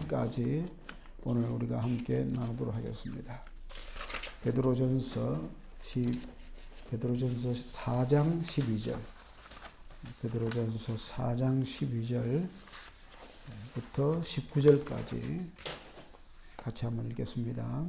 19절까지 오늘 우리가 함께 나누도록 하겠습니다. 베드로전서 4장 12절, 베드로전서 4장 12절부터 19절까지 같이 한번 읽겠습니다.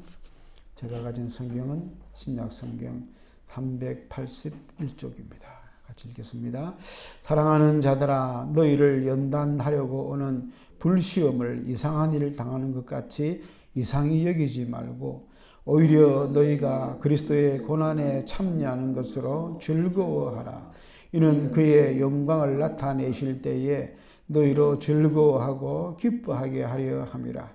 제가 가진 성경은 신약 성경 381쪽입니다. 같이 읽겠습니다. 사랑하는 자들아, 너희를 연단하려고 오는 불시험을 이상한 일을 당하는 것 같이 이상히 여기지 말고 오히려 너희가 그리스도의 고난에 참여하는 것으로 즐거워하라. 이는 그의 영광을 나타내실 때에 너희로 즐거워하고 기뻐하게 하려 함이라.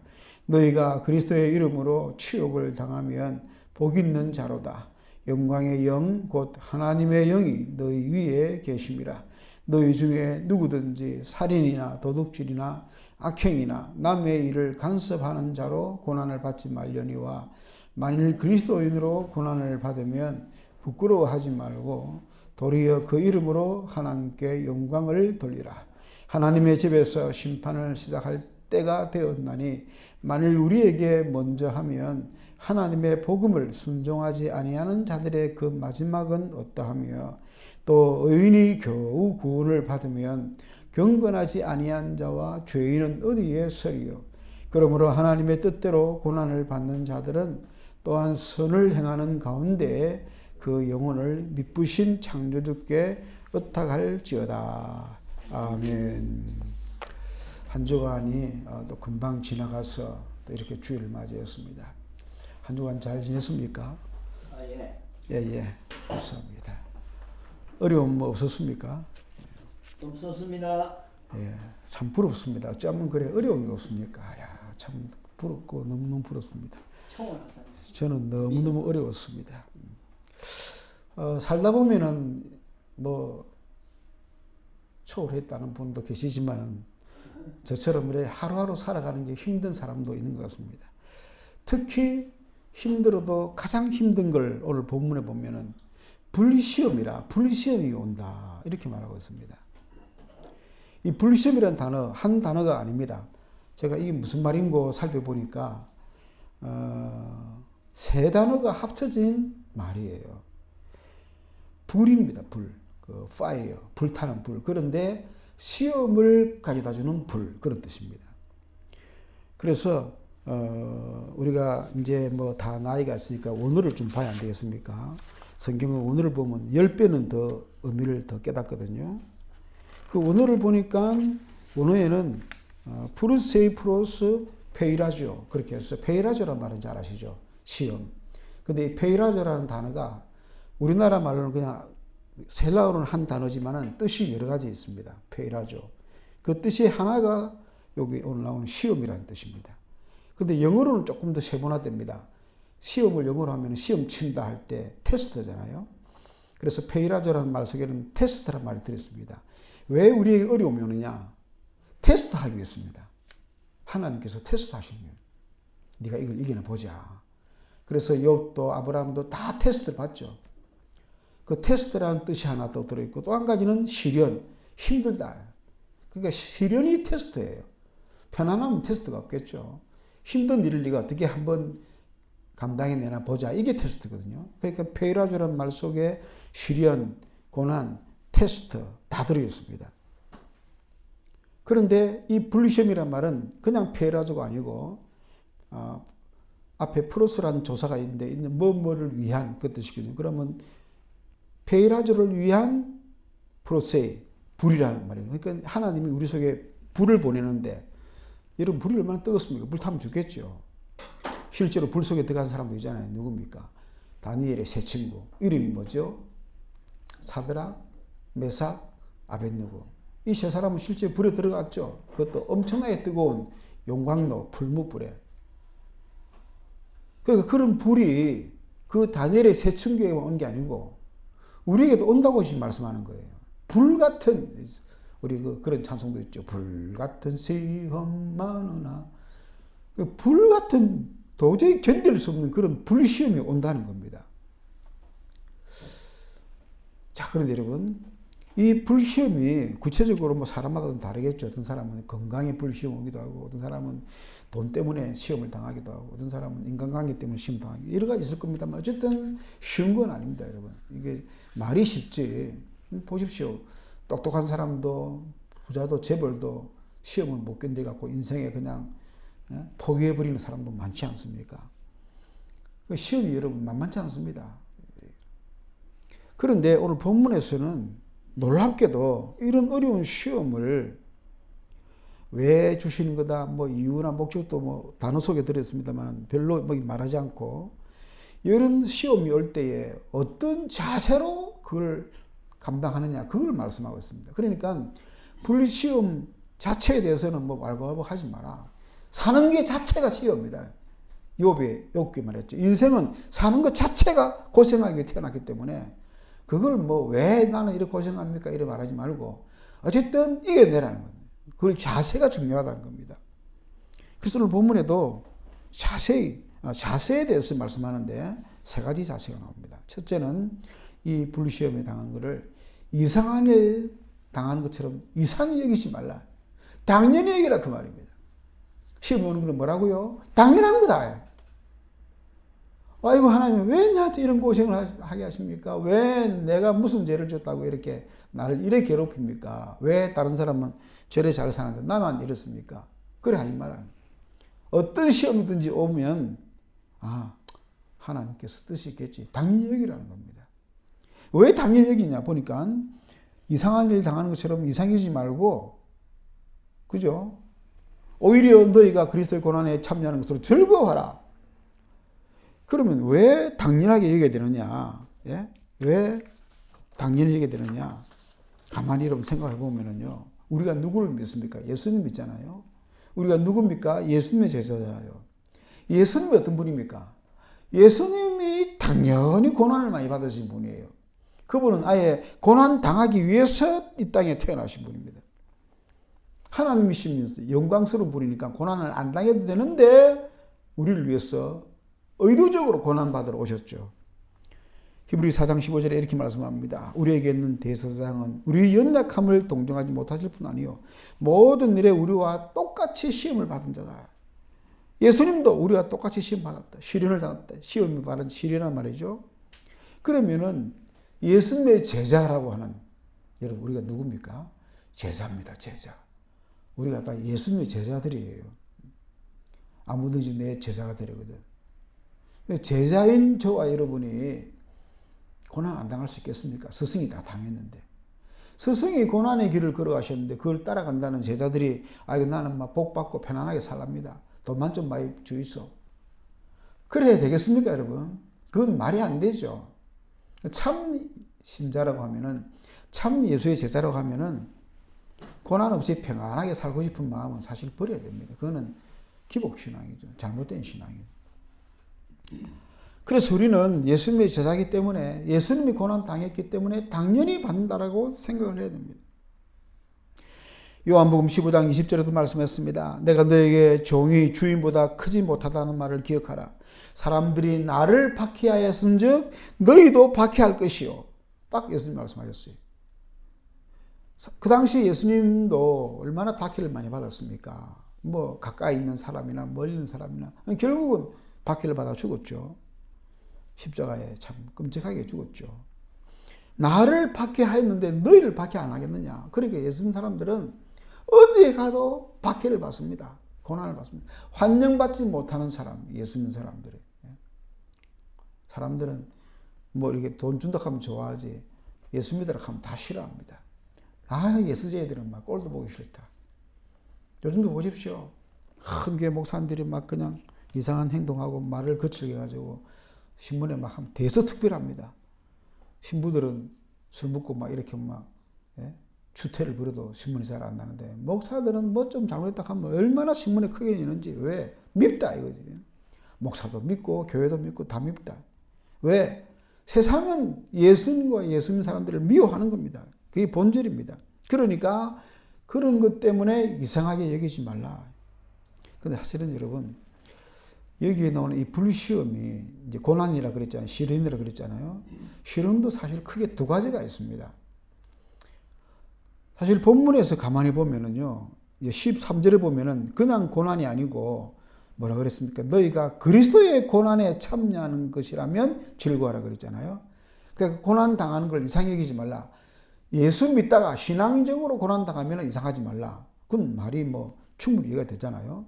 너희가 그리스도의 이름으로 치욕을 당하면 복 있는 자로다. 영광의 영 곧 하나님의 영이 너희 위에 계심이라. 너희 중에 누구든지 살인이나 도둑질이나 악행이나 남의 일을 간섭하는 자로 고난을 받지 말려니와 만일 그리스도인으로 고난을 받으면 부끄러워하지 말고 도리어 그 이름으로 하나님께 영광을 돌리라. 하나님의 집에서 심판을 시작할 때가 되었나니 만일 우리에게 먼저 하면 하나님의 복음을 순종하지 아니하는 자들의 그 마지막은 어떠하며 또 의인이 겨우 구원을 받으면 경건하지 아니한 자와 죄인은 어디에 서리요. 그러므로 하나님의 뜻대로 고난을 받는 자들은 또한 선을 행하는 가운데 그 영혼을 미쁘신 창조주께 의탁할지어다. 아멘. 한 주간이 또 금방 지나가서 또 이렇게 주일을 맞이했습니다. 한 주간 잘 지냈습니까? 예. 예. 감사합니다. 어려움 뭐 없었습니까? 없었습니다. 예, 참 부럽습니다. 어쩌면 그래 어려움이 없습니까? 야, 참 부럽고 너무너무 부럽습니다. 저는 너무너무 어려웠습니다. 살다 보면은 뭐 초월했다는 분도 계시지만은 저처럼 그래 하루하루 살아가는 게 힘든 사람도 있는 것 같습니다. 특히 힘들어도 가장 힘든 걸 오늘 본문에 보면은 불시험이라 불시험이 온다 이렇게 말하고 있습니다. 이 불시험이라는 단어 한 단어가 아닙니다. 제가 이게 무슨 말인고 살펴보니까 세 단어가 합쳐진 말이에요. 불입니다. 불, 그 fire, 불타는 불. 그런데 시험을 가져다주는 불 그런 뜻입니다. 그래서 우리가 이제 뭐 다 나이가 있으니까 원어를 좀 봐야 안 되겠습니까? 성경은 원어를 보면 10배는 더 의미를 더 깨닫거든요. 그 원어를 보니까 원어에는 프루세이 프로스 페이라조 그렇게 해서 페이라조란 말은 잘 아시죠? 시험. 근데 이 페이라조라는 단어가 우리나라 말로는 그냥 헬라어는 한 단어지만은 뜻이 여러 가지 있습니다. 페이라조. 그 뜻이 하나가 여기 오늘 나오는 시험이라는 뜻입니다. 근데 영어로는 조금 더 세분화됩니다. 시험을 영어로 하면 시험 친다 할 때 테스트잖아요. 그래서 페이라조라는 말 속에는 테스트라는 말이 들었습니다. 왜 우리에게 어려움이 오느냐? 테스트하기 위해서입니다. 하나님께서 테스트하시는 거예요. 네가 이걸 이기나 보자. 그래서 욥도 아브라함도 다 테스트를 받죠. 그 테스트라는 뜻이 하나 더 들어있고 또 한 가지는 시련, 힘들다. 그러니까 시련이 테스트예요. 편안하면 테스트가 없겠죠. 힘든 일을 네가 어떻게 한번 감당해내나 보자. 이게 테스트거든요. 그러니까 페이라조라는 말 속에 시련, 고난, 테스트 다 들어있습니다. 그런데 이 불시험이란 말은 그냥 페이라조가 아니고 앞에 프로스라는 조사가 있는데 있는 뭐뭐를 위한 그 뜻이거든요. 그러면 페이라조를 위한 프로세이, 불이라는 말이에요. 그러니까 하나님이 우리 속에 불을 보내는데 여러분 불이 얼마나 뜨겁습니까? 불 타면 죽겠죠. 실제로 불 속에 들어간 사람도 있잖아요. 누굽니까? 다니엘의 세 친구. 이름이 뭐죠? 사드락, 메삭, 아벳느고. 이 세 사람은 실제 불에 들어갔죠. 그것도 엄청나게 뜨거운 용광로, 풀무불에. 그러니까 그런 불이 그 다니엘의 세 친구에게만 온 게 아니고 우리에게도 온다고 지금 말씀하는 거예요. 불 같은 우리 그런 찬송도 있죠. 불 같은 시험 많으나 불 같은 도저히 견딜 수 없는 그런 불시험이 온다는 겁니다. 자, 그런데 여러분 이 불시험이 구체적으로 뭐 사람마다 좀 다르겠죠. 어떤 사람은 건강에 불시험 오기도 하고, 어떤 사람은 돈 때문에 시험을 당하기도 하고, 어떤 사람은 인간관계 때문에 시험 당하기도 하고, 여러 가지 있을 겁니다만 어쨌든 쉬운 건 아닙니다, 여러분. 이게 말이 쉽지. 보십시오. 똑똑한 사람도 부자도 재벌도 시험을 못 견뎌갖고 인생에 그냥 포기해버리는 사람도 많지 않습니까? 시험이 여러분 만만치 않습니다. 그런데 오늘 본문에서는 놀랍게도 이런 어려운 시험을 왜 주시는 거다, 뭐 이유나 목적도 뭐 단어 속에 들었습니다만 별로 뭐 말하지 않고, 이런 시험이 올 때에 어떤 자세로 그걸 감당하느냐, 그걸 말씀하고 있습니다. 그러니까 불시험 자체에 대해서는 뭐 말고 하지 마라. 사는 게 자체가 시험입니다. 욥이 말했죠. 인생은 사는 것 자체가 고생하게 태어났기 때문에 그걸 뭐 왜 나는 이렇게 고생합니까? 이렇게 말하지 말고 어쨌든 이겨내라는 겁니다. 그걸 자세가 중요하다는 겁니다. 그래서 오늘 본문에도 자세에 대해서 말씀하는데 세 가지 자세가 나옵니다. 첫째는 이 불시험에 당한 것을 이상한 일 당하는 것처럼 이상히 여기지 말라. 당연히 여기라 그 말입니다. 시험 오는 건 뭐라고요? 당연한 거다. 아이고 하나님 왜 나한테 이런 고생을 하게 하십니까? 왜 내가 무슨 죄를 졌다고 이렇게 나를 이렇게 괴롭힙니까? 왜 다른 사람은 죄를 잘 사는데 나만 이렇습니까? 그래 하지 마라. 어떤 시험이든지 오면 하나님께서 뜻이 있겠지. 당연히 여기라는 겁니다. 왜 당연히 여기냐 보니까 이상한 일 당하는 것처럼 이상하지 말고, 그죠? 오히려 너희가 그리스도의 고난에 참여하는 것으로 즐거워하라. 그러면 왜 당연하게 여겨야 되느냐? 예? 왜 당연히 여겨야 되느냐? 가만히 여러분 생각해 보면은요, 우리가 누구를 믿습니까? 예수님 믿잖아요. 우리가 누굽니까? 예수님의 제자잖아요. 예수님이 어떤 분입니까? 예수님이 당연히 고난을 많이 받으신 분이에요. 그분은 아예 고난 당하기 위해서 이 땅에 태어나신 분입니다. 하나님이시면서 영광스러운 분이니까 고난을 안 당해도 되는데 우리를 위해서 의도적으로 고난받으러 오셨죠. 히브리서 4장 15절에 이렇게 말씀합니다. 우리에게 있는 대제사장은 우리의 연약함을 동정하지 못하실 뿐 아니요 모든 일에 우리와 똑같이 시험을 받은 자다. 예수님도 우리와 똑같이 시험 받았다. 시련을 당했다. 시험을 받은 시련이란 말이죠. 그러면은 예수님의 제자라고 하는, 여러분 우리가 누굽니까? 제자입니다. 제자. 우리가 다 예수님의 제자들이에요. 아무든지 내 제자가 되려거든. 제자인 저와 여러분이 고난 안 당할 수 있겠습니까? 스승이 다 당했는데. 스승이 고난의 길을 걸어가셨는데 그걸 따라간다는 제자들이 나는 막 복 받고 편안하게 살랍니다. 돈만 좀 많이 주이소. 그래야 되겠습니까, 여러분? 그건 말이 안 되죠. 참 신자라고 하면은, 참 예수의 제자라고 하면은 고난 없이 평안하게 살고 싶은 마음은 사실 버려야 됩니다. 그거는 기복신앙이죠. 잘못된 신앙이죠. 그래서 우리는 예수님의 제자이기 때문에, 예수님이 고난 당했기 때문에 당연히 받는다라고 생각을 해야 됩니다. 요한복음 15장 20절에도 말씀했습니다. 내가 너에게 종이 주인보다 크지 못하다는 말을 기억하라. 사람들이 나를 박해하였은 즉 너희도 박해할 것이요. 딱 예수님 말씀하셨어요. 그 당시 예수님도 얼마나 박해를 많이 받았습니까? 뭐 가까이 있는 사람이나 멀리 있는 사람이나 결국은 박해를 받아 죽었죠. 십자가에 참 끔찍하게 죽었죠. 나를 박해하였는데 너희를 박해 안 하겠느냐. 그러니까 예수님 사람들은 어디에 가도 박해를 받습니다. 고난을 받습니다. 환영받지 못하는 사람, 예수님 사람들이. 사람들은 뭐 이렇게 돈 준다 하면 좋아하지, 예수 믿으라 하면 다 싫어합니다. 예수제들은 막 꼴도 보기 싫다. 요즘도 보십시오. 큰 게 목사님들이 막 그냥 이상한 행동하고 말을 거칠게 가지고 신문에 막 하면 대서특별합니다. 신부들은 술 먹고 막 이렇게 막 추태를 부려도 신문이 잘 안 나는데, 목사들은 뭐 좀 잘못했다 하면 얼마나 신문에 크게 내는지. 왜? 밉다 이거지. 목사도 믿고 교회도 믿고 다 밉다. 왜? 세상은 예수님과 예수님 사람들을 미워하는 겁니다. 그게 본질입니다. 그러니까 그런 것 때문에 이상하게 여기지 말라. 근데 사실은 여러분, 여기에 나오는 이 불시험이 이제 고난이라 그랬잖아요. 시련이라 그랬잖아요. 시련도 사실 크게 두 가지가 있습니다. 사실 본문에서 가만히 보면은요, 13절에 보면은 그냥 고난이 아니고 뭐라 그랬습니까? 너희가 그리스도의 고난에 참여하는 것이라면 즐거워하라 그랬잖아요. 그러니까 고난 당하는 걸 이상히 여기지 말라. 예수 믿다가 신앙적으로 고난 당하면 이상하지 말라. 그건 말이 뭐 충분히 이해가 되잖아요.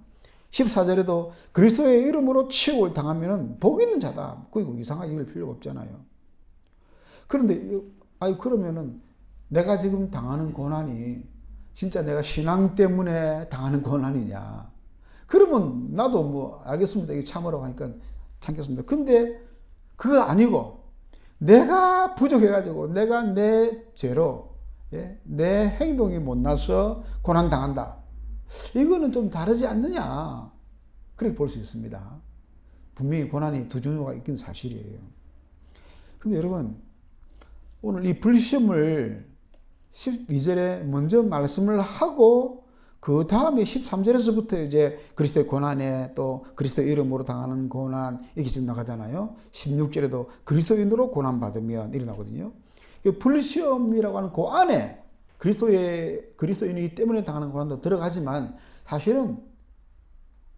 14절에도 그리스도의 이름으로 치욕을 당하면 복 있는 자다. 그리고 이상하게 읽을 필요가 없잖아요. 그런데 그러면은 내가 지금 당하는 고난이 진짜 내가 신앙 때문에 당하는 고난이냐? 그러면 나도 뭐 알겠습니다. 이게 참으라고 하니까 참겠습니다. 근데 그거 아니고 내가 부족해가지고 내가 내 죄로 내 행동이 못나서 고난 당한다. 이거는 좀 다르지 않느냐? 그렇게 볼 수 있습니다. 분명히 고난이 두 종류가 있긴 사실이에요. 근데 여러분, 오늘 이 불시험을 12절에 먼저 말씀을 하고 그 다음에 13절에서부터 이제 그리스도의 고난에 또 그리스도의 이름으로 당하는 고난 이렇게 지금 나가잖아요. 16절에도 그리스도인으로 고난받으면 일어나거든요. 불시험이라고 하는 그 안에 그리스도인이기 때문에 당하는 고난도 들어가지만 사실은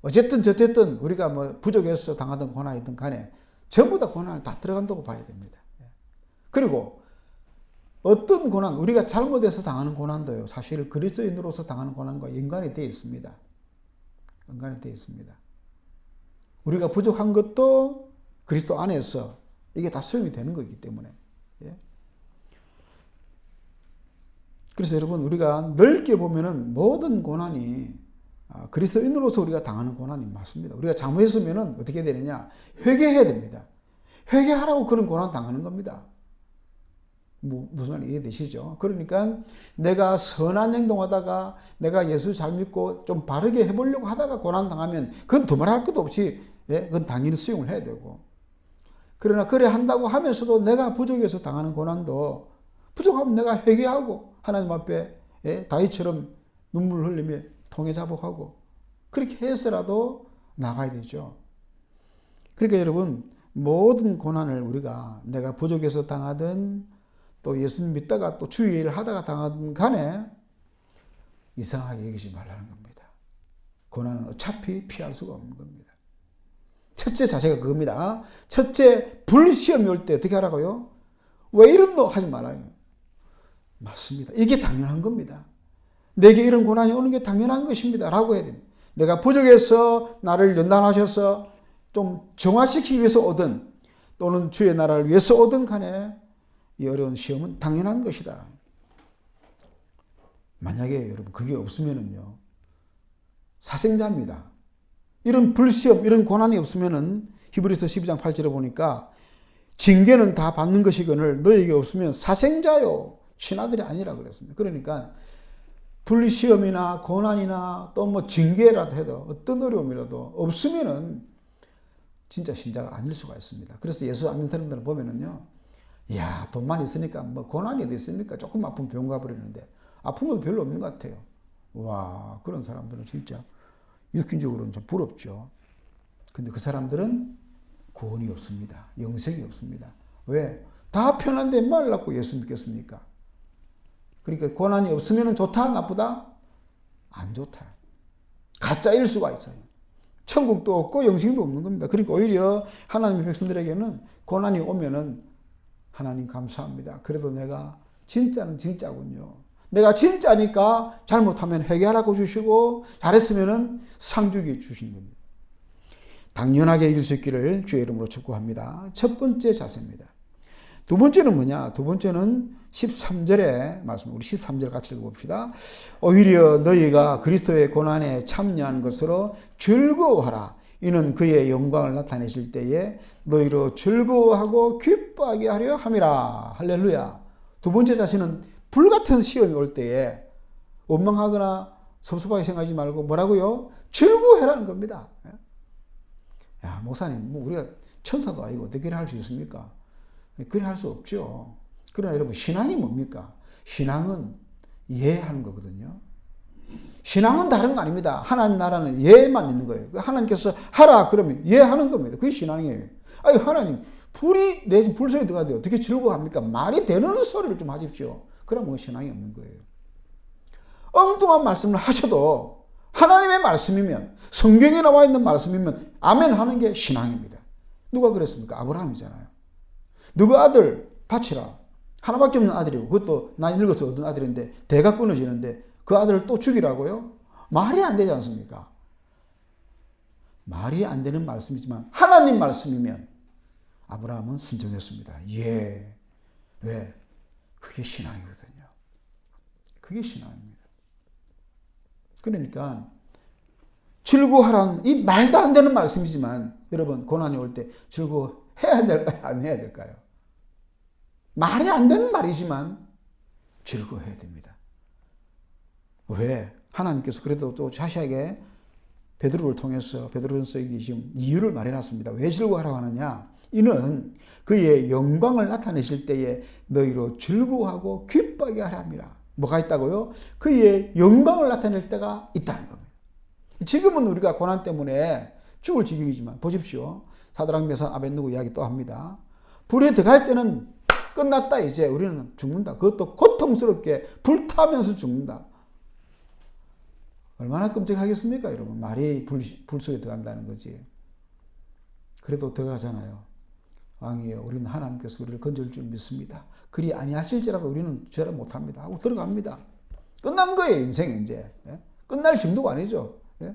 어쨌든 저쨌든 우리가 뭐 부족해서 당하던 고난이든 간에 전부 다 고난을 다 들어간다고 봐야 됩니다. 그리고 어떤 고난, 우리가 잘못해서 당하는 고난도요, 사실 그리스도인으로서 당하는 고난과 연관이 되어 있습니다. 연관이 되어 있습니다. 우리가 부족한 것도 그리스도 안에서 이게 다 소용이 되는 거기 때문에. 그래서 여러분, 우리가 넓게 보면은 모든 고난이 그리스도인으로서 우리가 당하는 고난이 맞습니다. 우리가 잘못했으면은 어떻게 되느냐? 회개해야 됩니다. 회개하라고 그런 고난 당하는 겁니다. 무슨 말인지 이해되시죠? 그러니까 내가 선한 행동하다가 내가 예수 잘 믿고 좀 바르게 해보려고 하다가 고난 당하면 그건 두말할 것도 없이 그건 당연히 수용을 해야 되고, 그러나 그래 한다고 하면서도 내가 부족해서 당하는 고난도 부족하면 내가 회개하고 하나님 앞에 다윗처럼 눈물을 흘리며 통회 자복하고 그렇게 해서라도 나가야 되죠. 그러니까 여러분, 모든 고난을 우리가 내가 부족해서 당하든 또 예수 믿다가 또 주의 일을 하다가 당하든 간에 이상하게 여기지 말라는 겁니다. 고난은 어차피 피할 수가 없는 겁니다. 첫째 자세가 그겁니다. 첫째, 불시험이 올 때 어떻게 하라고요? 왜 이런노? 하지 말아요. 맞습니다. 이게 당연한 겁니다. 내게 이런 고난이 오는 게 당연한 것입니다. 라고 해야 됩니다. 내가 부족해서 나를 연단하셔서 좀 정화시키기 위해서 오든 또는 주의 나라를 위해서 오든 간에 이 어려운 시험은 당연한 것이다. 만약에 여러분 그게 없으면은요, 사생자입니다. 이런 불시험, 이런 고난이 없으면은 히브리서 12장 8절에 보니까 징계는 다 받는 것이거늘 너에게 없으면 사생자요 친아들이 아니라 그랬습니다. 그러니까 불시험이나 고난이나 또 뭐 징계라도 해도 어떤 어려움이라도 없으면은 진짜 신자가 아닐 수가 있습니다. 그래서 예수 안 믿는 사람들을 보면은요, 이야, 돈만 있으니까 뭐 고난이 어디 있습니까? 조금 아프면 병원 가버리는데 아픈 것도 별로 없는 것 같아요. 와, 그런 사람들은 진짜 육신적으로는 좀 부럽죠. 근데 그 사람들은 구원이 없습니다. 영생이 없습니다. 왜? 다 편한데 뭘 갖고 예수 믿겠습니까? 그러니까 고난이 없으면 좋다, 나쁘다? 안 좋다. 가짜일 수가 있어요. 천국도 없고 영생도 없는 겁니다. 그러니까 오히려 하나님의 백성들에게는 고난이 오면은 하나님 감사합니다. 그래도 내가 진짜는 진짜군요. 내가 진짜니까 잘못하면 회개하라고 주시고 잘했으면은 상 주게 주신 겁니다. 당연하게 이길 수 있기를 주의 이름으로 축복합니다. 첫 번째 자세입니다. 두 번째는 뭐냐? 두 번째는 13절의 말씀, 우리 13절 같이 읽어봅시다. 오히려 너희가 그리스도의 고난에 참여하는 것으로 즐거워하라. 이는 그의 영광을 나타내실 때에 너희로 즐거워하고 기뻐하게 하려 함이라. 할렐루야. 두 번째 자세는 불같은 시험이 올 때에 원망하거나 섭섭하게 생각하지 말고 뭐라고요? 즐거워해라는 겁니다. 야, 목사님, 뭐 우리가 천사도 아니고 어떻게 할 수 있습니까? 그래 할 수 없죠. 그러나 여러분, 신앙이 뭡니까? 신앙은 예하는 거거든요. 신앙은 다른 거 아닙니다. 하나님 나라는 예만 있는 거예요. 하나님께서 하라 그러면 예하는 겁니다. 그게 신앙이에요. 아니, 하나님, 불이 내 집 불속에 들어가는데 어떻게 즐거워합니까? 말이 되는 소리를 좀 하십시오. 그러면 신앙이 없는 거예요. 엉뚱한 말씀을 하셔도 하나님의 말씀이면, 성경에 나와 있는 말씀이면 아멘 하는 게 신앙입니다. 누가 그랬습니까? 아브라함이잖아요. 누구 아들 바치라. 하나밖에 없는 아들이고, 그것도 나이 늙어서 얻은 아들인데 대가 끊어지는데 그 아들을 또 죽이라고요? 말이 안 되지 않습니까? 말이 안 되는 말씀이지만 하나님 말씀이면 아브라함은 순종했습니다. 예. 왜? 그게 신앙이거든요. 그게 신앙입니다. 그러니까 즐거워하라는 이 말도 안 되는 말씀이지만 여러분 고난이 올 때 즐거워해야 될까요? 안 해야 될까요? 말이 안 되는 말이지만 즐거워해야 됩니다. 왜? 하나님께서 그래도 또 자세하게 베드로를 통해서 베드로전서에 지금 이유를 말해놨습니다. 왜 즐거워하라고 하느냐? 이는 그의 영광을 나타내실 때에 너희로 즐거워하고 기뻐하게 하라 함이라. 뭐가 있다고요? 그의 영광을 나타낼 때가 있다는 겁니다. 지금은 우리가 고난 때문에 죽을 지경이지만 보십시오. 사드락 메삭 아벳느고 이야기 또 합니다. 불에 들어갈 때는 끝났다. 이제 우리는 죽는다. 그것도 고통스럽게 불타면서 죽는다. 얼마나 끔찍하겠습니까, 여러분? 말이 불 속에 들어간다는 거지. 그래도 들어가잖아요. 왕이여, 우리는 하나님께서 우리를 건질 줄 믿습니다. 그리 아니하실지라도 우리는 죄를 못합니다. 하고 들어갑니다. 끝난 거예요, 인생 이제. 예? 끝날 정도가 아니죠. 예?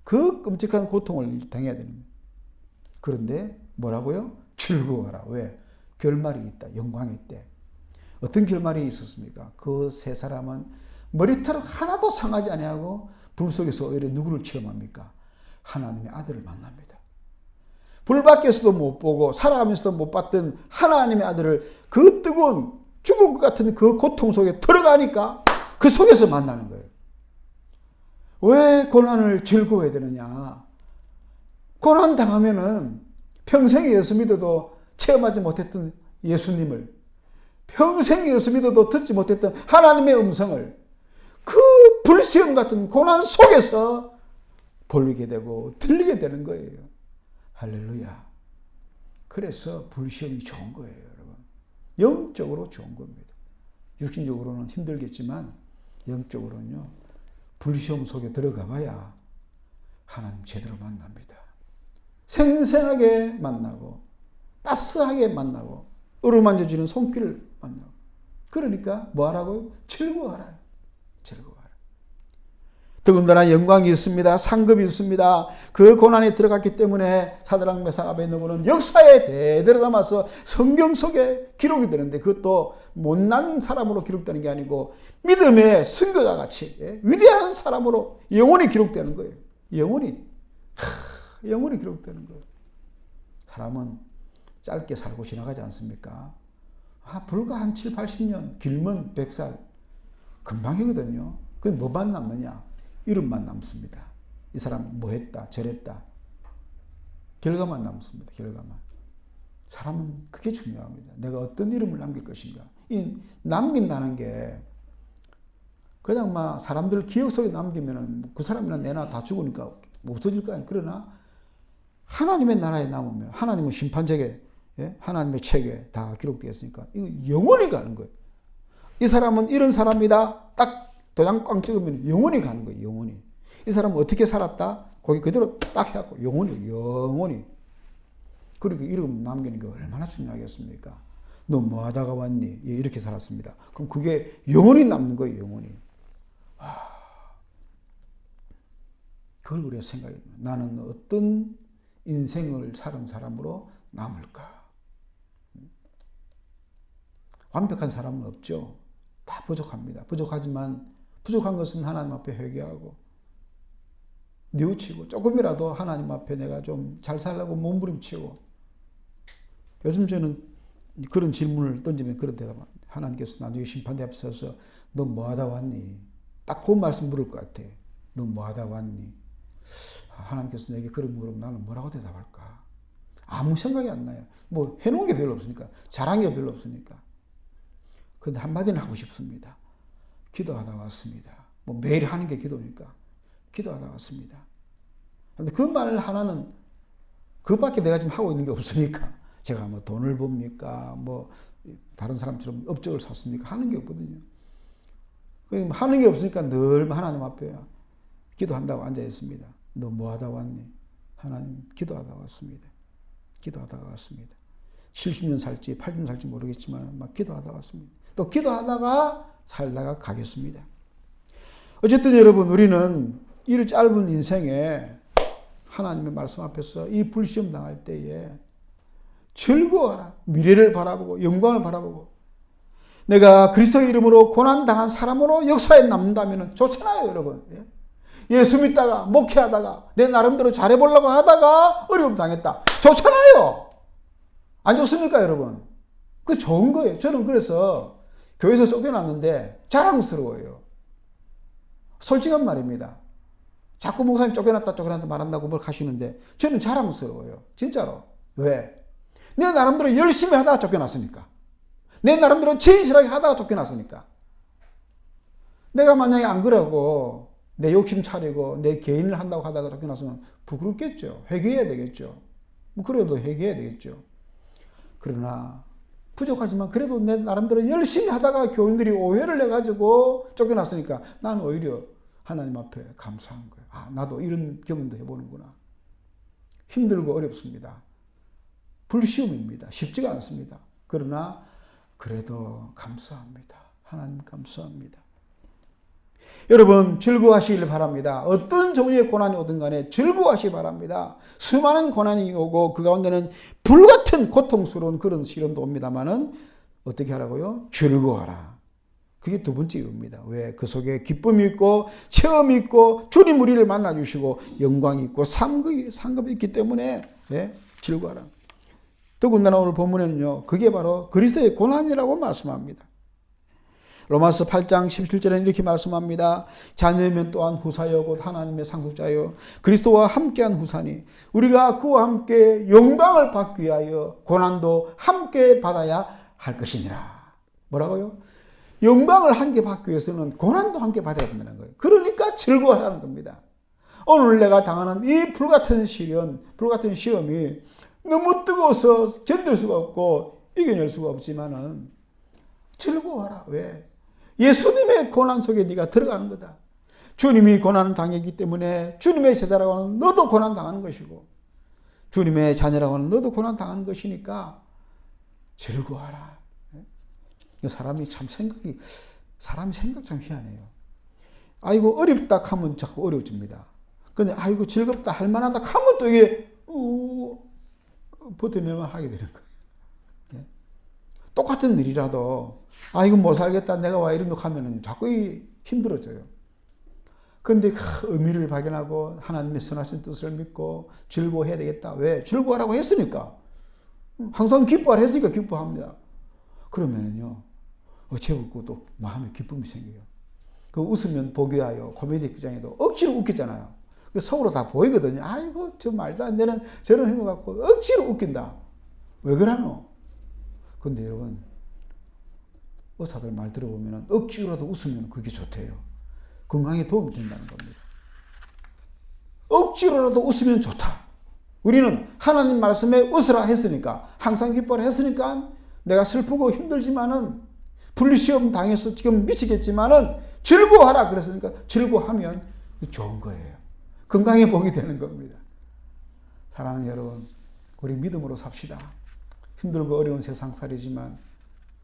그 끔찍한 고통을 당해야 되는 거예요. 그런데 뭐라고요? 즐거워하라. 왜? 결말이 있다. 영광이 있대. 어떤 결말이 있었습니까? 그 세 사람은 머리털 하나도 상하지 아니하고 불 속에서 오히려 누구를 체험합니까? 하나님의 아들을 만납니다. 불 밖에서도 못 보고 살아가면서도 못 봤던 하나님의 아들을 그 뜨거운 죽을 것 같은 그 고통 속에 들어가니까 그 속에서 만나는 거예요. 왜 고난을 즐거워해야 되느냐? 고난 당하면은 평생 예수 믿어도 체험하지 못했던 예수님을, 평생 예수 믿어도 듣지 못했던 하나님의 음성을 그 불시험 같은 고난 속에서 보게 되고 들리게 되는 거예요. 할렐루야. 그래서 불시험이 좋은 거예요, 여러분. 영적으로 좋은 겁니다. 육신적으로는 힘들겠지만 영적으로는요. 불시험 속에 들어가 봐야 하나님 제대로 만납니다. 생생하게 만나고 따스하게 만나고 어루만져주는 손길을 만나고. 그러니까 뭐 하라고요? 즐거워하라. 즐거워하라. 더군다나 영광이 있습니다. 상급이 있습니다. 그 고난에 들어갔기 때문에 사드락 메삭 아벳느고는 역사에 대대로 담아서 성경 속에 기록이 되는데 그것도 못난 사람으로 기록되는 게 아니고 믿음의 선교자같이 위대한 사람으로 영원히 기록되는 거예요. 영원히. 영원히 기록되는 거예요. 사람은 짧게 살고 지나가지 않습니까? 불과 한 7, 80년, 길면 100살. 금방이거든요. 그게 뭐만 남느냐? 이름만 남습니다. 이 사람 뭐 했다, 저랬다. 결과만 남습니다. 결과만. 사람은 그게 중요합니다. 내가 어떤 이름을 남길 것인가. 이 남긴다는 게 그냥 막 사람들 기억 속에 남기면 그 사람이나 내나 다 죽으니까 없어질 거 아니에요. 그러나 하나님의 나라에 남으면 하나님은 심판책에, 하나님의 책에 다 기록되어 있으니까 이거 영원히 가는 거예요. 이 사람은 이런 사람이다. 딱 도장 꽝 찍으면 영원히 가는 거예요. 영원히. 이 사람은 어떻게 살았다? 거기 그대로 딱 해갖고 영원히. 그리고 이름 남기는 게 얼마나 중요하겠습니까? 너 뭐 하다가 왔니? 예, 이렇게 살았습니다. 그럼 그게 영원히 남는 거예요. 영원히. 그걸 우리가 생각해야 돼요. 나는 어떤 인생을 살은 사람으로 남을까? 완벽한 사람은 없죠. 다 부족합니다. 부족하지만 부족한 것은 하나님 앞에 회개하고 뉘우치고 조금이라도 하나님 앞에 내가 좀 잘 살려고 몸부림치고. 요즘 저는 그런 질문을 던지면 그런 대답. 하나님께서 나중에 심판대 앞에 서서 너 뭐 하다 왔니? 딱 그 말씀 물을 것 같아. 너 뭐 하다 왔니? 하나님께서 내게 그런 물으면 나는 뭐라고 대답할까? 아무 생각이 안 나요. 뭐 해놓은 게 별로 없으니까. 잘한 게 별로 없으니까. 그런데 한마디는 하고 싶습니다. 기도하다 왔습니다. 뭐 매일 하는 게 기도니까. 기도하다 왔습니다. 그런데 그 말 하나는 그것밖에 내가 지금 하고 있는 게 없으니까. 제가 뭐 돈을 법니까? 뭐 다른 사람처럼 업적을 샀습니까? 하는 게 없거든요. 하는 게 없으니까 늘 하나님 앞에 기도한다고 앉아 있습니다. 너 뭐 하다 왔니? 하나님 기도하다 왔습니다. 기도하다가 왔습니다. 70년 살지 80년 살지 모르겠지만 막 기도하다 왔습니다. 또 기도하다가 살다가 가겠습니다. 어쨌든 여러분, 우리는 이 짧은 인생에 하나님의 말씀 앞에서 이 불시험 당할 때에 즐거워하라. 미래를 바라보고 영광을 바라보고 내가 그리스도의 이름으로 고난당한 사람으로 역사에 남는다면 좋잖아요, 여러분. 예수 믿다가 목회하다가 내 나름대로 잘해보려고 하다가 어려움 당했다. 좋잖아요. 안 좋습니까, 여러분? 그 좋은 거예요. 저는 그래서 교회에서 쫓겨났는데 자랑스러워요. 솔직한 말입니다. 자꾸 목사님 쫓겨났다 말한다고 뭘 하시는데 저는 자랑스러워요. 진짜로. 왜? 내 나름대로 열심히 하다가 쫓겨났으니까. 내 나름대로 진실하게 하다가 쫓겨났으니까. 내가 만약에 안 그러고 내 욕심 차리고 내 개인을 한다고 하다가 쫓겨났으면 부끄럽겠죠. 회개해야 되겠죠. 그래도 회개해야 되겠죠. 그러나 부족하지만 그래도 내 나름대로 열심히 하다가 교인들이 오해를 해가지고 쫓겨났으니까 나는 오히려 하나님 앞에 감사한 거예요. 아, 나도 이런 경험도 해보는구나. 힘들고 어렵습니다. 불시험입니다. 쉽지가 않습니다. 그러나 그래도 감사합니다. 하나님 감사합니다. 여러분 즐거워하시길 바랍니다. 어떤 종류의 고난이 오든 간에 즐거워하시기 바랍니다. 수많은 고난이 오고 그 가운데는 불같은 고통스러운 그런 시련도 옵니다마는 어떻게 하라고요? 즐거워하라. 그게 두 번째 이유입니다. 왜? 그 속에 기쁨이 있고 체험이 있고 주님 우리를 만나주시고 영광이 있고 상급이 있기 때문에 즐거워하라. 더군다나 오늘 본문에는요. 그게 바로 그리스도의 고난이라고 말씀합니다. 로마서 8장 17절에는 이렇게 말씀합니다. 자녀면 또한 후사여 곧 하나님의 상속자여 그리스도와 함께한 후사니 우리가 그와 함께 영광을 받기 위하여 고난도 함께 받아야 할 것이니라. 뭐라고요? 영광을 함께 받기 위해서는 고난도 함께 받아야 된다는 거예요. 그러니까 즐거워하라는 겁니다. 오늘 내가 당하는 이 불같은 시험이 너무 뜨거워서 견딜 수가 없고 이겨낼 수가 없지만은 즐거워하라. 왜? 예수님의 고난 속에 네가 들어가는 거다. 주님이 고난을 당했기 때문에 주님의 제자라고 하는 너도 고난 당하는 것이고 주님의 자녀라고 하는 너도 고난 당하는 것이니까 즐거워하라. 사람이 생각 참 희한해요. 아이고 어렵다 하면 자꾸 어려워집니다. 근데 아이고 즐겁다 할 만하다 하면 또 이게 버텨내면 하게 되는 거예요. 똑같은 일이라도 이거 못 살겠다 내가 와 이런 거 하면은 자꾸 힘들어져요. 그런데 의미를 발견하고 하나님의 선하신 뜻을 믿고 즐거워해야 되겠다. 왜? 즐거워하라고 했으니까. 항상 기뻐하라 했으니까 기뻐합니다. 그러면은요. 어째고 또 마음에 기쁨이 생겨요. 그 웃으면 보기 하여 코미디 극장에도 억지로 웃기잖아요. 속으로 다 보이거든요. 아이고 저 말도 안 되는 저런 행동 갖고 억지로 웃긴다. 왜 그러노? 근데 여러분 의사들 말 들어보면 억지로라도 웃으면 그게 좋대요. 건강에 도움이 된다는 겁니다. 억지로라도 웃으면 좋다. 우리는 하나님 말씀에 웃으라 했으니까 항상 기뻐라 했으니까 내가 슬프고 힘들지만은 불시험 당해서 지금 미치겠지만은 즐거워하라 그랬으니까 즐거워하면 좋은 거예요. 건강에 복이 되는 겁니다. 사랑하는 여러분, 우리 믿음으로 삽시다. 힘들고 어려운 세상살이지만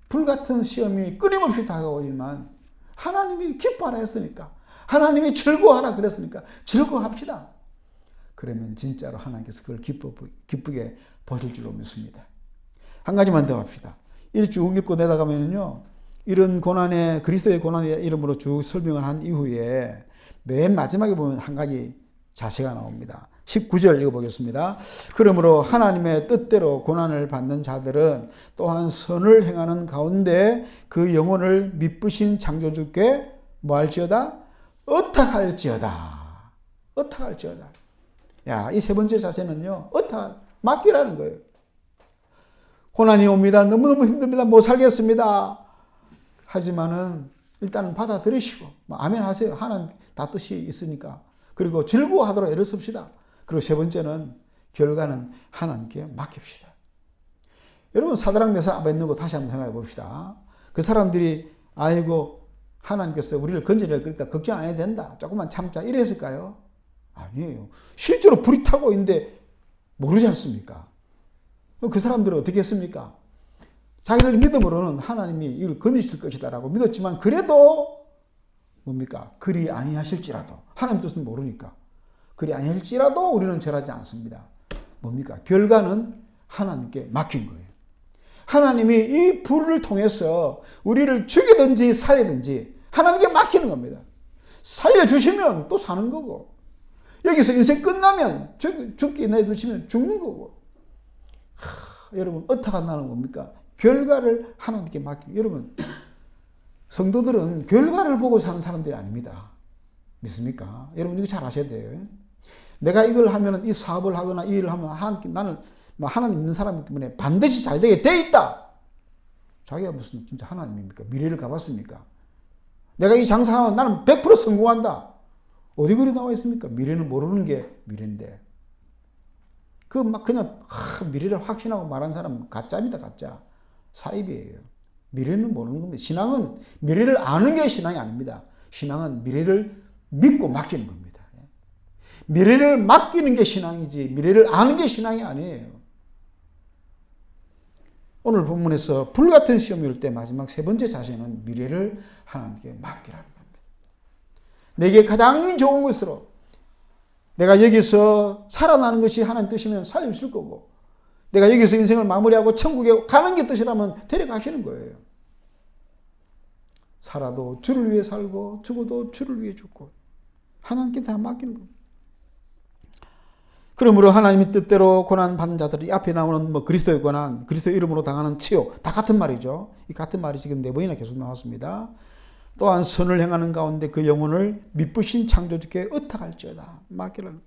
불같은 시험이 끊임없이 다가오지만 하나님이 기뻐하라 했으니까 하나님이 즐거워하라 그랬으니까 즐거워합시다. 그러면 진짜로 하나님께서 그걸 기쁘게 보실 줄로 믿습니다. 한 가지만 더 합시다. 1주 읽고 내다가면요 이런 고난의 그리스도의 고난의 이름으로 쭉 설명을 한 이후에 맨 마지막에 보면 한 가지 자세가 나옵니다. 19절 읽어보겠습니다. 그러므로 하나님의 뜻대로 고난을 받는 자들은 또한 선을 행하는 가운데 그 영혼을 미쁘신 창조주께 뭐할지어다? 의탁할지어다. 의탁할지어다. 야, 이 세 번째 자세는요. 맡기라는 거예요. 고난이 옵니다. 너무너무 힘듭니다. 못 살겠습니다. 하지만은 일단은 받아들이시고 아멘 하세요. 하나님 다 뜻이 있으니까. 그리고 즐거워하도록 애를 씁시다. 그리고 세 번째는 결과는 하나님께 맡깁시다. 여러분 사드락 메삭 아벳느고 다시 한번 생각해 봅시다. 그 사람들이 아이고 하나님께서 우리를 건져낼 거니까 걱정 안 해도 된다. 조금만 참자. 이랬을까요? 아니에요. 실제로 불이 타고 있는데 모르지 않습니까? 그 사람들은 어떻게 했습니까? 자기들 믿음으로는 하나님이 이걸 건지실 것이다라고 믿었지만 그래도 뭡니까? 그리 아니하실지라도 하나님 뜻은 모르니까 그리 아니할지라도 우리는 절하지 않습니다. 뭡니까? 결과는 하나님께 맡긴 거예요. 하나님이 이 불을 통해서 우리를 죽이든지 살리든지 하나님께 맡기는 겁니다. 살려주시면 또 사는 거고 여기서 인생 끝나면 죽게 내두시면 죽는 거고 여러분 어떻게 나는 겁니까? 결과를 하나님께 맡기는 여러분 성도들은 결과를 보고 사는 사람들이 아닙니다. 믿습니까? 여러분 이거 잘 아셔야 돼요. 내가 이걸 하면 이 사업을 하거나 이 일을 하면 나는 하나님 믿는 사람이기 때문에 반드시 잘 되게 돼 있다. 자기가 무슨 진짜 하나님입니까? 미래를 가봤습니까? 내가 이 장사하면 나는 100% 성공한다. 어디 그리 나와 있습니까? 미래는 모르는 게 미래인데. 그냥 미래를 확신하고 말한 사람은 가짜입니다. 가짜. 사입이에요. 미래는 모르는 겁니다. 신앙은 미래를 아는 게 신앙이 아닙니다. 신앙은 미래를 믿고 맡기는 겁니다. 미래를 맡기는 게 신앙이지 미래를 아는 게 신앙이 아니에요. 오늘 본문에서 불같은 시험이 올 때 마지막 세 번째 자세는 미래를 하나님께 맡기라는 겁니다. 내게 가장 좋은 것으로 내가 여기서 살아나는 것이 하나님 뜻이면 살려주실 거고 내가 여기서 인생을 마무리하고 천국에 가는 게 뜻이라면 데려가시는 거예요. 살아도 주를 위해 살고 죽어도 주를 위해 죽고 하나님께 다 맡기는 겁니다. 그러므로 하나님의 뜻대로 고난받는 자들이 앞에 나오는 그리스도의 고난, 그리스도의 이름으로 당하는 치욕 다 같은 말이죠. 이 같은 말이 지금 4번이나 계속 나왔습니다. 또한 선을 행하는 가운데 그 영혼을 미쁘신 창조주께 의탁할지어다. 맡기라는.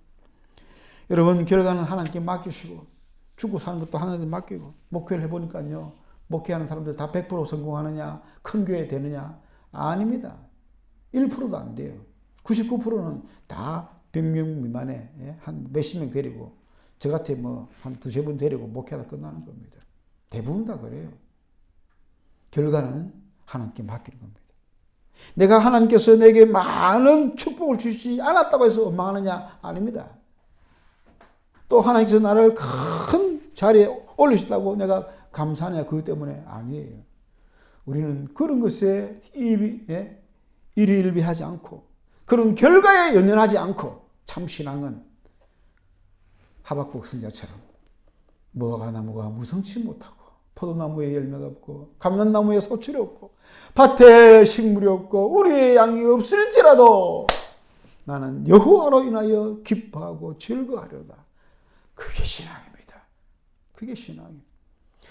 여러분 결과는 하나님께 맡기시고 죽고 사는 것도 하나님께 맡기고 목회를 해보니까요. 목회하는 사람들 다 100% 성공하느냐 큰 교회 되느냐 아닙니다. 1%도 안 돼요. 99%는 다 100명 미만에 한 몇십 명 데리고 저 같아 한 두세 분 데리고 목회하다 끝나는 겁니다. 대부분 다 그래요. 결과는 하나님께 맡기는 겁니다. 내가 하나님께서 내게 많은 축복을 주시지 않았다고 해서 원망하느냐? 아닙니다. 또 하나님께서 나를 큰 자리에 올리셨다고 내가 감사하느냐? 그것 때문에 아니에요. 우리는 그런 것에 일희일비하지 않고 그런 결과에 연연하지 않고 참 신앙은 하박국 선자처럼 무화과나무가 무성치 못하고 포도나무에 열매가 없고 감람나무에 소출이 없고 밭에 식물이 없고 우리의 양이 없을지라도 나는 여호와로 인하여 기뻐하고 즐거워하려다. 그게 신앙입니다. 그게 신앙입니다.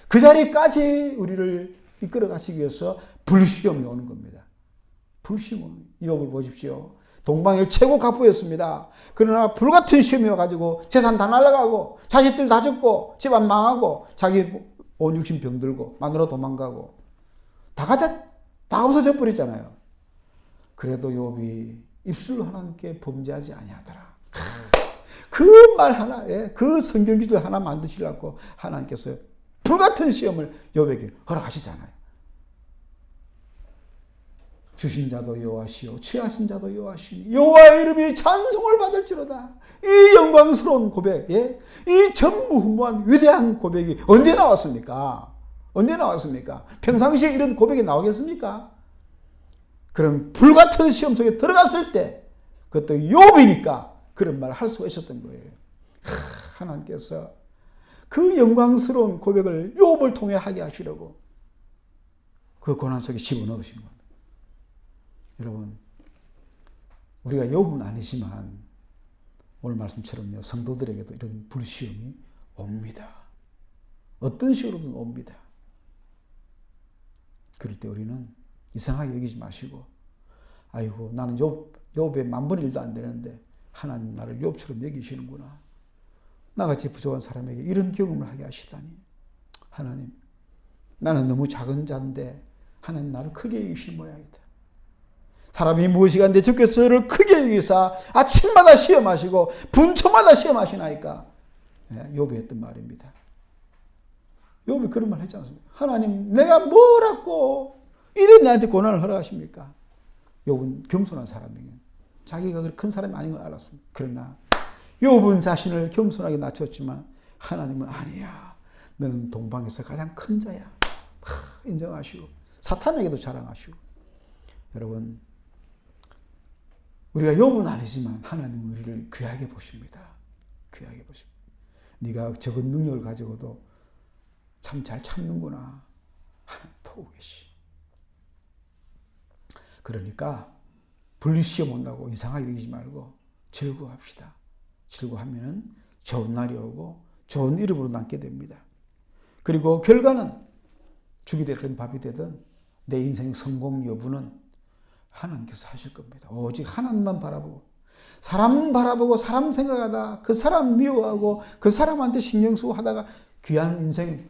그 자리까지 우리를 이끌어 가시기 위해서 불시험이 오는 겁니다. 불시험. 욥을 보십시오. 동방의 최고 갑부였습니다. 그러나 불같은 시험이 와가지고 재산 다 날아가고 자식들 다 죽고 집안 망하고 자기 온 육신 병들고 마누라 도망가고 다 없어져 버렸잖아요. 그래도 욥이 입술로 하나님께 범죄하지 아니하더라. 그 말 하나, 그 성경 기준 하나 만드시려고 하나님께서 불같은 시험을 욥에게 허락하시잖아요. 주신 자도 여호와시요 취하신 자도 여호와시니 여호와의 이름이 찬송을 받을지로다. 이 영광스러운 고백, 이 전무후무한 위대한 고백이 언제 나왔습니까? 언제 나왔습니까? 평상시에 이런 고백이 나오겠습니까? 그럼 불같은 시험 속에 들어갔을 때 그것도 욥이니까 그런 말을 할 수가 있었던 거예요. 하나님께서 그 영광스러운 고백을 욥을 통해 하게 하시려고 그 고난 속에 집어넣으신 겁니다. 여러분, 우리가 욥은 아니지만 오늘 말씀처럼요, 성도들에게도 이런 불시험이 옵니다. 어떤 식으로든 옵니다. 그럴 때 우리는 이상하게 여기지 마시고, 아이고 나는 욥의 만분의 1도 안 되는데 하나님 나를 욥처럼 여기시는구나. 나같이 부족한 사람에게 이런 경험을 하게 하시다니. 하나님, 나는 너무 작은 자인데 하나님 나를 크게 여기신 모양이다. 사람이 무엇이 한데 주께서 저를 크게 여기사 아침마다 시험하시고 분초마다 시험하시나이까. 욥이 했던 말입니다. 욥이 그런 말 했지 않습니까? 하나님, 내가 뭘 했고 이래 나한테 고난을 허락하십니까? 욥은 겸손한 사람이에요. 자기가 그렇게 큰 사람이 아닌 걸 알았습니다. 그러나 욥은 자신을 겸손하게 낮췄지만 하나님은 아니야. 너는 동방에서 가장 큰 자야. 인정하시고 사탄에게도 자랑하시고. 여러분, 우리가 욥은 아니지만 하나님은 우리를 귀하게 보십니다. 귀하게 보십니다. 네가 적은 능력을 가지고도 참 잘 참는구나. 하나님 보고 계시. 그러니까 분리시험 온다고 이상하게 여기지 말고 즐거워합시다. 즐거워하면 좋은 날이 오고 좋은 이름으로 남게 됩니다. 그리고 결과는 죽이 되든 밥이 되든 내 인생 성공 여부는 하나님께서 하실 겁니다. 오직 하나님만 바라보고 사람 바라보고 사람 생각하다 그 사람 미워하고 그 사람한테 신경 쓰고 하다가 귀한 인생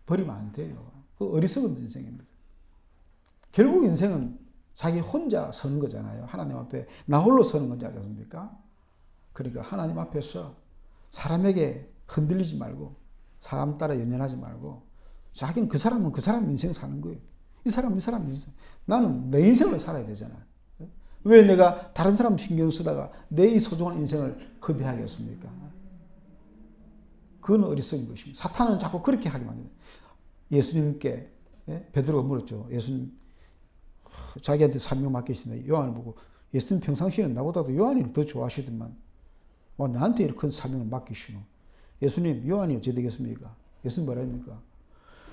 버리면 안 돼요. 그 어리석은 인생입니다. 결국 인생은 자기 혼자 서는 거잖아요. 하나님 앞에 나 홀로 서는 건지 알지 않습니까? 그러니까 하나님 앞에서 사람에게 흔들리지 말고 사람 따라 연연하지 말고 자기는 그 사람은 그 사람 인생 사는 거예요. 이 사람 인생. 나는 내 인생을 살아야 되잖아요. 왜 내가 다른 사람 신경 쓰다가 내 이 소중한 인생을 허비하겠습니까? 그건 어리석은 것입니다. 사탄은 자꾸 그렇게 하게 만듭니다. 예수님께 베드로가 물었죠. 예수님 자기한테 사명 맡기신다. 요한을 보고 예수님 평상시에는 나보다도 요한이 더 좋아하시더만 나한테 이렇게 큰 사명을 맡기시노. 예수님 요한이 어찌 되겠습니까? 예수님 뭐라 합니까?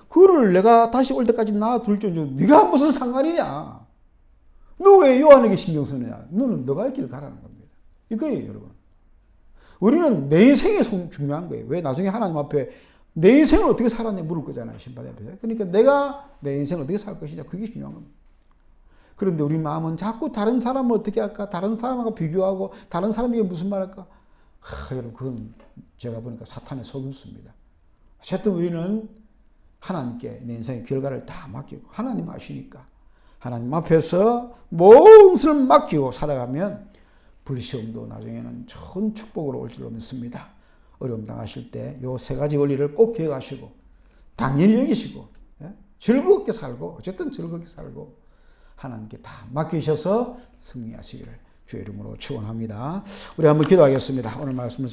그를 내가 다시 올 때까지 놔둘지언정 네가 무슨 상관이냐? 너 왜 요한에게 신경 쓰느냐? 너는 너가 할 길을 가라는 겁니다. 이거예요, 여러분. 우리는 내 인생이 중요한 거예요. 왜 나중에 하나님 앞에 내 인생을 어떻게 살았냐 물을 거잖아요. 심판에 앞에서. 그러니까 내가 내 인생을 어떻게 살 것이냐 그게 중요한 겁니다. 그런데 우리 마음은 자꾸 다른 사람을 어떻게 할까? 다른 사람하고 비교하고 다른 사람에게 무슨 말 할까? 여러분 그건 제가 보니까 사탄의 속임수입니다. 어쨌든 우리는 하나님께 내 인생의 결과를 다 맡기고 하나님 아시니까 하나님 앞에서 모든 것을 맡기고 살아가면 불시험도 나중에는 좋은 축복으로 올 줄로 믿습니다. 어려움 당하실 때 요 세 가지 원리를 꼭 기억하시고 당연히 여기시고 즐겁게 살고 어쨌든 즐겁게 살고 하나님께 다 맡기셔서 승리하시기를 주의 이름으로 축원합니다. 우리 한번 기도하겠습니다. 오늘 말씀을